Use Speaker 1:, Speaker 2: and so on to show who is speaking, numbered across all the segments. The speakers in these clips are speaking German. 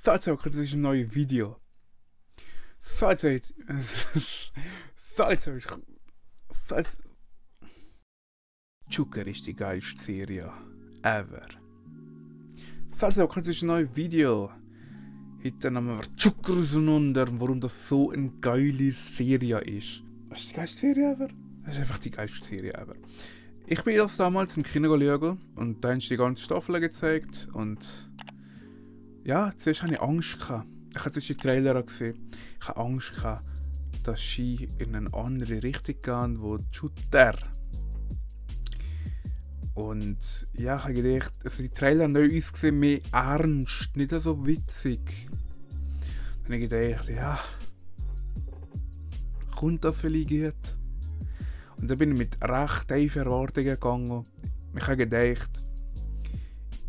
Speaker 1: Salzburg, das ist ein neues Video. Salzburg. Joker ist die geilste Serie ever. Salzburg, das ist ein neues Video. Heute nehmen wir Joker auseinander, warum das so eine geile Serie ist. Das ist die geilste Serie ever? Das ist einfach die geilste Serie ever. Ich bin das damals im Kino schauen und da haben sie die ganze Staffel gezeigt und ja, zuerst hatte ich Angst. Ich habe zuerst die Trailer gesehen. Ich hatte Angst, dass sie in eine andere Richtung gehen, wo Shooter. Und ja, ich habe gedacht, also die Trailer neu ausgesehen, mehr ernst, nicht so witzig. Dann habe ich gedacht, ja, kommt das vielleicht gut? Und dann bin ich mit recht tiefen Erwartungen gegangen. Ich habe gedacht,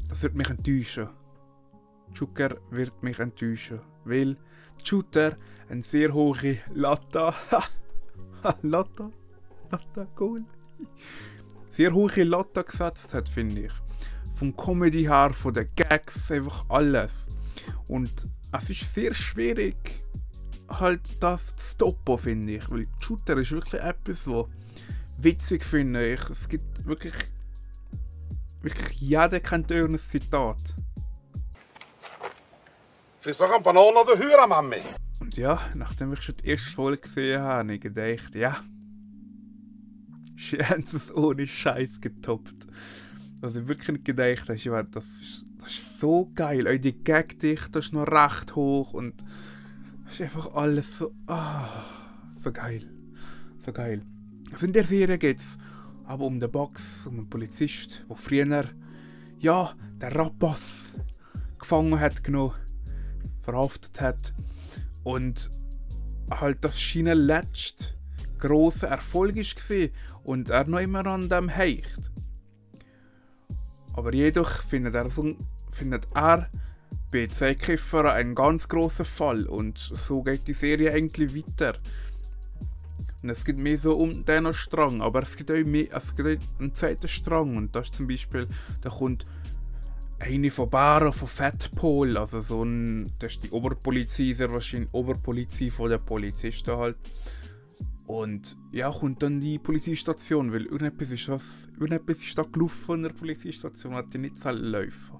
Speaker 1: das wird mich enttäuschen. Joker wird mich enttäuschen, weil Shooter eine sehr hohe Latte, cool, sehr hohe Latte gesetzt hat, finde ich. Vom Comedy her, von den Gags, einfach alles. Und es ist sehr schwierig, halt das zu stoppen, finde ich, weil Shooter ist wirklich etwas, was witzig finde ich. Es gibt wirklich jeder kennt ein Zitat.
Speaker 2: Frisst doch eine Banane oder Hühner, Mami?
Speaker 1: Und ja, nachdem ich schon die erste Folge gesehen habe, habe ich gedacht, ja, sie haben es ohne Scheiß getoppt. Also ich wirklich nicht gedacht, das ist so geil. Auch die Gagdichte ist noch recht hoch und es ist einfach alles so, so geil. So geil. Also in der Serie geht es aber um den Box, um einen Polizist, der früher, ja, den Rapace gefangen hat, verhaftet hat und halt das seine letzte grosse Erfolg war und er noch immer an dem hängt. Aber jedoch findet er bei zwei Kämpfern einen ganz grossen Fall und so geht die Serie eigentlich weiter. Und es geht mehr so um diesen Strang, aber es gibt auch einen zweiten Strang und das ist zum Beispiel, da kommt eine von Baren, von Fettpol, also das ist die Oberpolizei, sehr wahrscheinlich Oberpolizei von den Polizisten halt. Und ja, kommt dann die Polizeistation, weil irgendetwas ist da gelaufen von der Polizeistation, hat die nicht laufen.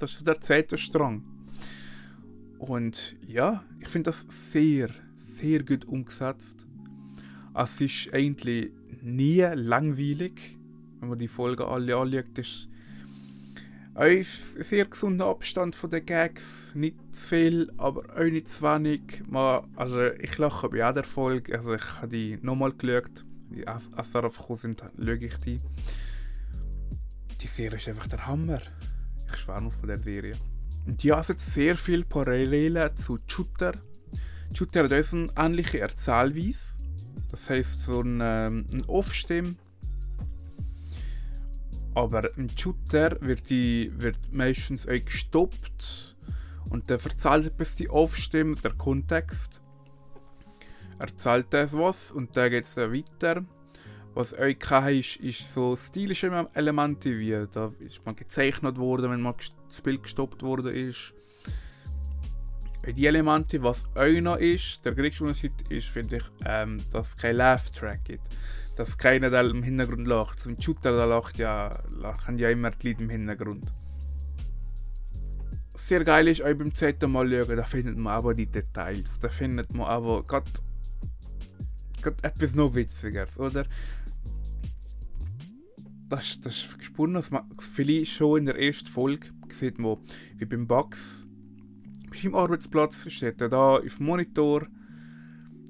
Speaker 1: Das ist der zweite Strang. Und ja, ich finde das sehr, sehr gut umgesetzt. Es ist eigentlich nie langweilig, wenn man die Folgen alle anschaut. Es ist ein sehr gesunder Abstand von den Gags, nicht zu viel, aber auch nicht zu wenig. Also ich lache bei jeder Folge, also ich habe die nochmal geschaut, als sie darauf gekommen sind, schaue ich die. Die Serie ist einfach der Hammer. Ich schwärme von der Serie. Und ja, es hat sehr viele Parallelen zu Shooter. Shooter hat auch eine ähnliche Erzählweise. Das heisst, so ein Off-Stimme. Aber ein Shooter wird meistens auch gestoppt und dann erzählt etwas die Off-Stimme, der Kontext. Erzählt das was und dann geht es dann weiter. Was euch kein ist so stilische Elemente, wie da ist mal gezeichnet worden, wenn mal das Bild gestoppt worden ist. Die Elemente, was euch noch ist, der größte Unterschied ist, finde ich, dass es kein Laugh-Track gibt. Dass keiner da im Hintergrund lacht. So ein Shooter da lachen ja immer die Leute im Hintergrund. Sehr geil ist auch beim zweiten Mal schauen, da findet man aber die Details. Da findet man aber gerade etwas noch Witzigeres, oder? Das ist gesponnen, dass man vielleicht schon in der ersten Folge sieht man, wie beim Bugs. Beim Arbeitsplatz steht da auf dem Monitor,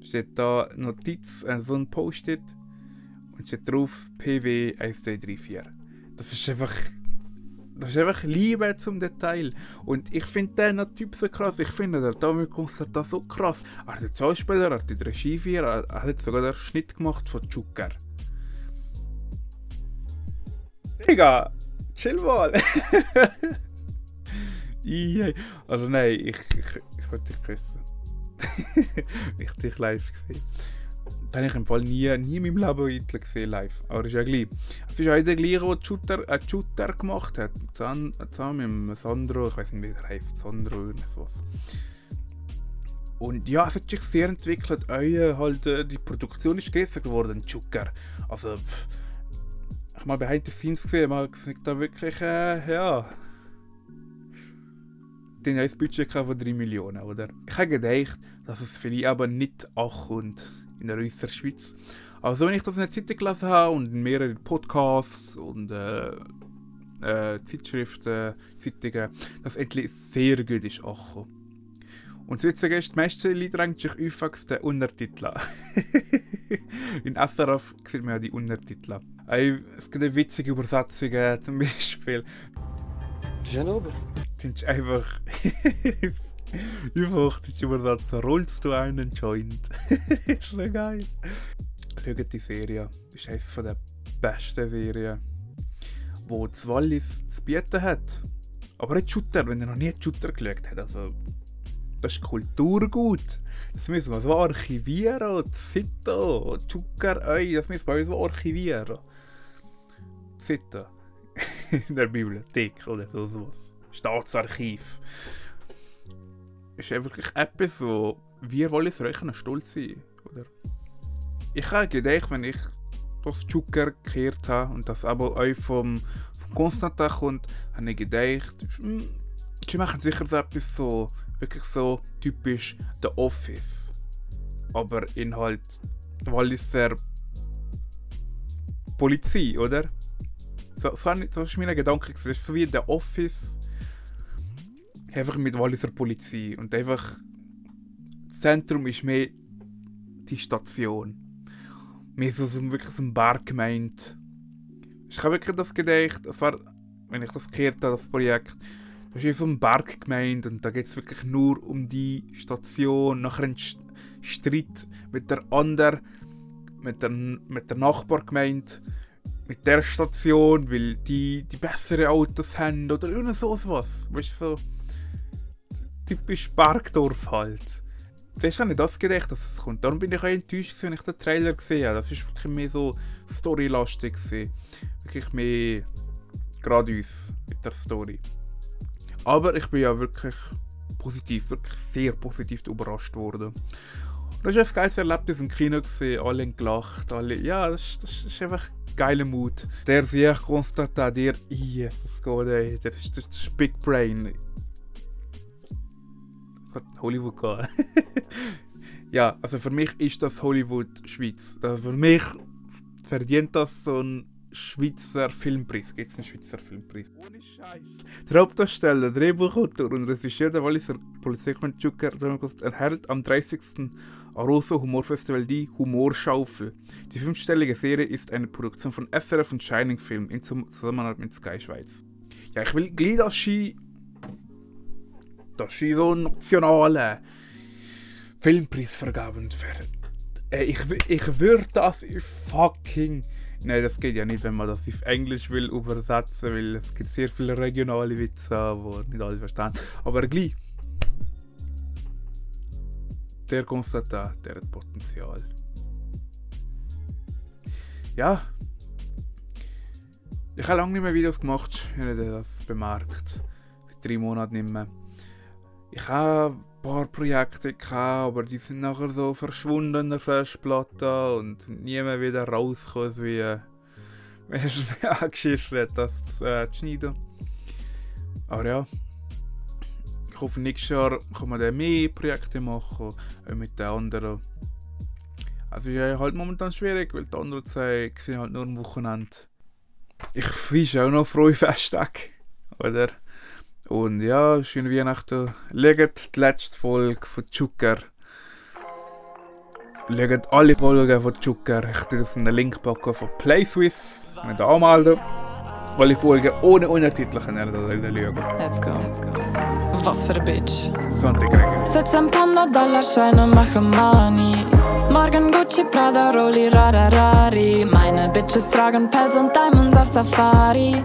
Speaker 1: steht da Notiz, so ein Post-it. Und steht drauf PW 1234. Das ist einfach Liebe zum Detail. Und ich finde den Typ so krass. Ich finde der Tommy Constata so krass. Er hat den Schauspieler, er hat die Regie, er hat sogar den Schnitt gemacht von Joker. Digga, chill mal. Also nein, ich wollte dich küssen. Ich dich live gesehen. Das habe ich im Fall nie in meinem Leben gesehen live. Aber ist ja gleich. Es ist auch der gleiche, der einen Shooter gemacht hat. Zusammen mit Sandro, ich weiß nicht, wie der heißt, Sandro oder sowas. Und ja, es hat sich sehr entwickelt. Die Produktion ist größer geworden, Zucker. Also, ich habe mal behind the scenes gesehen, man sieht da wirklich, ja. Den haben ein Budget von 3 Millionen, oder? Ich habe gedacht, dass es vielleicht aber nicht ankommt in der Schweiz. Aber so, wenn ich das in der Zeitung gelesen habe und in mehreren Podcasts und Zeitschriften, Zeitungen, dass endlich sehr gut ist angekommen. Und das Witzige ist, die meisten Leute drängen sich übrigens den Untertitel an. In SRF sieht man ja die Untertitel. Es gibt auch witzige Übersetzungen, zum Beispiel.
Speaker 3: Ginobili.
Speaker 1: Das ist einfach die Übersetzung. Rollst du einen Joint? Ist so geil. Schaut die Serie. Das ist eine der besten Serien, die das Wallis zu bieten hat. Aber nicht Shooter, wenn ihr noch nie Shooter geschaut habt. Also, das ist Kulturgut. Das müssen wir so archivieren. Zito, Zucker, das müssen wir so archivieren. Zito. In der Bibliothek oder sowas. Staatsarchiv. Ist ja wirklich etwas, wo wir wollen stolz sein. Oder? Ich habe gedacht, wenn ich das Zucker gekehrt habe und das aber auch vom Konstantin kommt, habe ich gedacht, sie machen sicher so etwas so, wirklich so typisch The Office. Aber in halt Walliser Polizei, oder? Das war mein Gedanke. Das ist so wie The Office, einfach mit Walliser Polizei. Und einfach das Zentrum ist mehr die Station. Mehr so wirklich so ein Berggemeinde. Ich habe wirklich das gedacht, das war, wenn ich das gehört habe, das Projekt, das ist so ein Berggemeinde und da geht es wirklich nur um die Station. Nachher ein Streit mit der anderen, mit der Nachbargemeinde, mit der Station, weil die bessere Autos haben oder irgend so was. Weißt du, so typisch Bergdorf halt. Zuerst habe ich das gedacht, dass es kommt. Darum bin ich auch enttäuscht, wenn ich den Trailer gesehen habe. Das war wirklich mehr so storylastig. Wirklich mehr geradeaus mit der Story. Aber ich bin ja wirklich sehr positiv überrascht worden. Das war ein geiles Erlebnis im Kino gesehen, alle haben gelacht, alle. Ja, das ist einfach ein geiler Mut. Der sich Konstantin, der Jesus Gott, ey, das ist Big Brain. Hollywood gehen. Ja, also für mich ist das Hollywood Schweiz. Für mich verdient das so ein Schweizer Filmpreis. Gibt es einen Schweizer Filmpreis? Ohne Scheiß. Der Hauptdarsteller, Drehbuchautor und Regisseur der Walliser Polizeichmann Zucker erhält am 30. Arosa Humorfestival die Humorschaufel. Die 5-stellige Serie ist eine Produktion von SRF und Shining Film in Zusammenarbeit mit Sky Schweiz. Ja, ich will gleich dass sie so einen nationalen Filmpreis vergeben werden. Ich würde das fucking... Nein, das geht ja nicht, wenn man das auf Englisch will übersetzen, weil es gibt sehr viele regionale Witze, die nicht alle verstehen. Aber gleich. Der Konstantin, der hat Potenzial. Ja. Ich habe lange nicht mehr Videos gemacht, ich habe das bemerkt. Seit 3 Monaten nicht mehr. Ich habe ein paar Projekte gehabt, aber die sind nachher so verschwunden in der Festplatte und nie mehr wieder rausgekommen, wie es mir angeschissen hat, das zu schneiden. Aber ja, ich hoffe, nächstes Jahr kann man dann mehr Projekte machen, auch mit den anderen. Also ja, halt momentan schwierig, weil die anderen zwei sind halt nur am Wochenende. Ich wünsche auch noch frohe Festtage, oder? Und ja, schöne Weihnachten. Schaut die letzte Folge von Zucker. Schaut alle Folgen von Zucker. Ich tue das in den Link packen von PlaySwiss. Wenn ihr anmelden. Alle Folgen ohne Untertitel könnt ihr da schauen.
Speaker 4: Let's go. Was für ein Bitch.
Speaker 1: Sonntag.
Speaker 4: Setz ein $100-Schein und mache Money. Morgen Gucci, Prada, Rolli, Rararari. Meine Bitches tragen Pelz und Diamonds auf Safari.